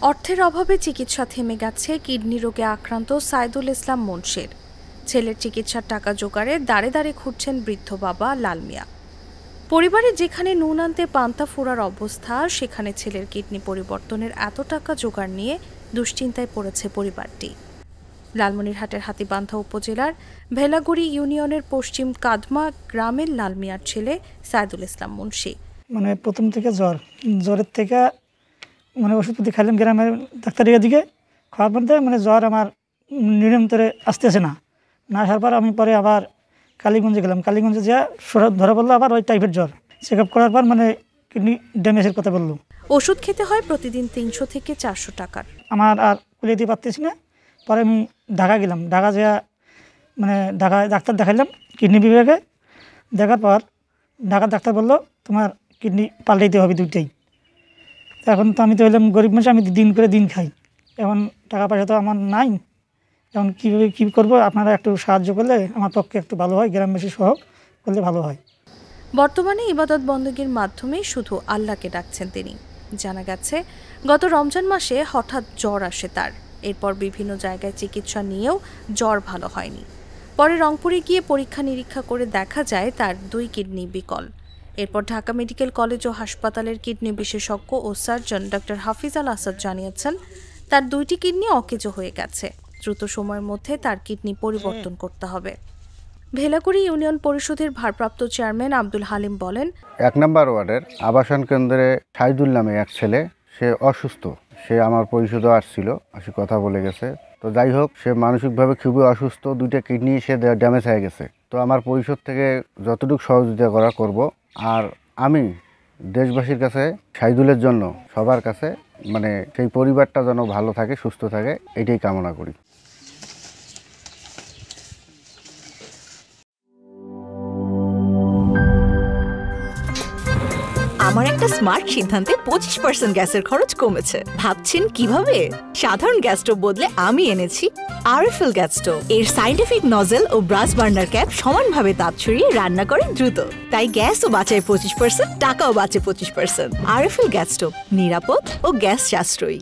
অর্থের অভাবে চিকিৎসা থেমে গেছে কিডনি রোগে আক্রান্ত সাইদুল ইসলাম মুন্সির। ছেলের চিকিৎসার টাকা জোগাড়ে দাঁড়ে দাঁড়ে ঘুরছেন বৃদ্ধ বাবা লাল মিয়া। পরিবারে যেখানে নুন আনতে পান্তা ফোড়ার অবস্থা, সেখানে ছেলের কিডনি পরিবর্তনের এত টাকা জোগাড় নিয়ে দুশ্চিন্তায় পড়েছে পরিবারটি। লালমনিরহাটের হাতীবান্ধা উপজেলার ভেলাগুড়ি ইউনিয়নের পশ্চিম কাদমা গ্রামের লাল মিয়ার ছেলে সাইদুল ইসলাম মুন্সি। প্রথম থেকে জ্বরের থেকে ওষুধপাতি খাইলাম গ্রামের ডাক্তারের দিকে, খাওয়ার পর জ্বর আমার নিরন্তরে আসতেছে না আসার পর আমি পরে আবার কালীগঞ্জে গেলাম। কালীগঞ্জে যা ধরা পড়লো আবার ওই টাইপের জ্বর। চেক আপ করার পর কিডনি ড্যামেজের কথা বললো। ওষুধ খেতে হয় প্রতিদিন 300 থেকে 400 টাকার। আমার আর কুলিয়ে দিতে পারতেছি না। পরে আমি ঢাকা গেলাম। ঢাকা যা ঢাকায় ডাক্তার দেখাইলাম কিডনি বিভাগে। দেখার পর ঢাকার ডাক্তার বললো তোমার কিডনি পাল্টাইতে হবে দুইটাই। এখন তো আমি তো হলাম গরিব মানুষ, আমি দিন করে দিন খাই। এখন টাকা পয়সা তো আমার নাই। এখন কীভাবে কী করবো, আপনারা একটু সাহায্য করলে আমার পক্ষে একটু ভালো হয়, গ্রামবাসী সহ করলে ভালো হয়। বর্তমানে ইবাদত বন্দেগীর মাধ্যমে শুধু আল্লাহকে ডাকছেন তিনি। জানা গেছে গত রমজান মাসে হঠাৎ জ্বর আসে তার। এরপর বিভিন্ন জায়গায় চিকিৎসা নিয়েও জ্বর ভালো হয়নি। পরে রংপুরে গিয়ে পরীক্ষা নিরীক্ষা করে দেখা যায় তার 2 কিডনি বিকল। এরপর ঢাকা মেডিকেল কলেজ ও হাসপাতালের কিডনি বিশেষজ্ঞ ও সার্জন ডক্টর হাফিজ আল আসাদ জানিয়েছেন তার 2টি কিডনি অকেজো হয়ে গেছে। দ্রুত সময়ের মধ্যে তার কিডনি পরিবর্তন করতে হবে। ভেলাগুড়ি ইউনিয়ন পরিষদের ভারপ্রাপ্ত চেয়ারম্যান আব্দুল হালিম বলেন, 1 নম্বর ওয়ার্ডের আবাসন কেন্দ্রে সাইদুল নামে এক ছেলে, সে অসুস্থ। সে আমার পরিষদও আসছিল, আসি কথা বলে গেছে। তো যাই হোক, সে মানসিকভাবে খুবই অসুস্থ, 2টা কিডনি সে ড্যামেজ হয়ে গেছে। তো আমার পরিষদ থেকে যতটুকু সহযোগিতা করব। আর আমি দেশবাসীর কাছে সাইদুলের জন্য সবার কাছে সেই পরিবারটা যেন ভালো থাকে, সুস্থ থাকে, এটাই কামনা করি। আমার একটা স্মার্ট সিদ্ধান্তে 25% গ্যাসের খরচ কমেছে। ভাবছেন কিভাবে? সাধারণ গ্যাস স্টোভ বদলে আমি এনেছি আরএফএল গ্যাস স্টোভ। এর সাইন্টিফিক নজল ও ব্রাস বার্নার ক্যাপ সমানভাবে তাপ ছড়িয়ে রান্না করে দ্রুত। তাই গ্যাসও বাঁচায় 25%, টাকাও বাঁচে 25%। আরএফএল গ্যাস স্টোভ নিরাপদ ও গ্যাস সাশ্রয়ী।